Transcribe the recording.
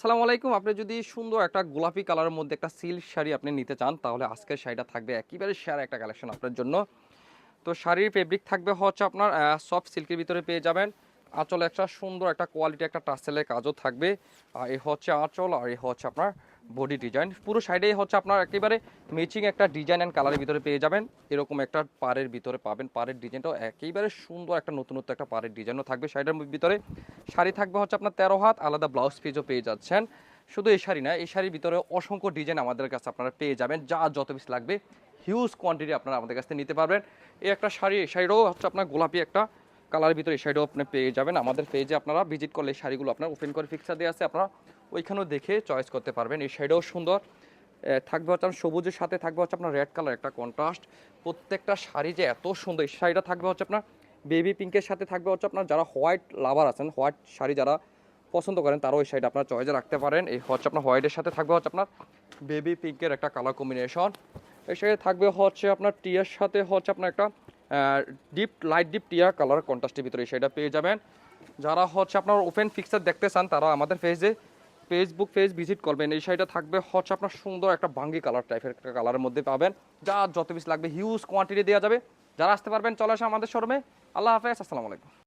আসসালামু আলাইকুম। আপনি যদি সুন্দর একটা গোলাপি কালারের মধ্যে একটা সিল্ক শাড়ি আপনি নিতে চান, তাহলে আজকের শাড়িটা থাকবে একেবারে সেরা একটা কালেকশন আপনার জন্য। তো শাড়ির ফেব্রিক থাকবে হচ্ছে আপনার সফট সিল্কের ভিতরে পেয়ে যাবেন। আঁচলে একটা সুন্দর একটা কোয়ালিটি একটা টার্সেলের কাজও থাকবে। আর এই হচ্ছে আঁচল, আর এই হচ্ছে আপনার বডি ডিজাইন। পুরো শাড়িটাই হচ্ছে আপনার একেবারে ম্যাচিং একটা ডিজাইন অ্যান্ড কালারের ভিতরে পেয়ে যাবেন। এরকম একটা পাড়ের ভিতরে পাবেন। পাড়ের ডিজাইনটাও একেবারে সুন্দর একটা নতুনত্ব একটা পাড়ের ডিজাইনও থাকবে শাড়িটার ভিতরে। শাড়ি থাকবে হচ্ছে আপনার 13 হাত, আলাদা ব্লাউজ পিসও পেয়ে যাচ্ছেন। শুধু এই শাড়ি না, এই শাড়ির ভিতরে অসংখ্য ডিজাইন আমাদের কাছে আপনারা পেয়ে যাবেন। যা যত পিস লাগবে হিউজ কোয়ান্টিটি আপনারা আমাদের কাছ থেকে নিতে পারবেন। এই একটা শাড়ি, এই শাড়িটাও হচ্ছে আপনার গোলাপি একটা কালারের ভিতরে, এই শাড়িটাও আপনি পেয়ে যাবেন। আমাদের পেজে আপনারা ভিজিট করলে এই শাড়িগুলো আপনার ওপেন করে পিকচার দিয়ে আছে, আপনারা ওইখানেও দেখে চয়েস করতে পারবেন। এই শাড়িটাও সুন্দর থাকবে হচ্ছে আপনার সবুজের সাথে থাকবে হচ্ছে আপনার রেড কালার একটা কন্ট্রাস্ট। প্রত্যেকটা শাড়ি যে এত সুন্দর, এই শাড়িটা থাকবে হচ্ছে আপনার বেবি পিঙ্কের সাথে থাকবে হচ্ছে আপনার যারা হোয়াইট লাভার আছেন, হোয়াইট শাড়ি যারা পছন্দ করেন, তারাও এই শাড়িটা আপনার চয়েসে রাখতে পারেন। এই হচ্ছে আপনার হোয়াইটের সাথে থাকবে হচ্ছে আপনার বেবি পিঙ্কের একটা কালার কম্বিনেশন। এর সাথে থাকবে হচ্ছে আপনার টিয়ার সাথে হচ্ছে আপনার একটা ডিপ লাইট ডিপ টিয়া কালার কন্ট্রাস্টের ভিতরে সেটা পেয়ে যাবেন। যারা হচ্ছে আপনার ওপেন পিকচার দেখতে চান, তারা আমাদের ফেসবুক পেজ ভিজিট করবেন। এই শাড়িটা থাকবে হচ্ছে আপনার সুন্দর একটা ভাঙ্গি কালার টাইপের একটা কালারের মধ্যে পাবেন। যা যত পিস লাগবে হিউজ কোয়ান্টিটি দেওয়া যাবে। যারা আসতে পারবেন চলে আসে আমাদের শোরুমে। আল্লাহ হাফেজ, আসসালামু আলাইকুম।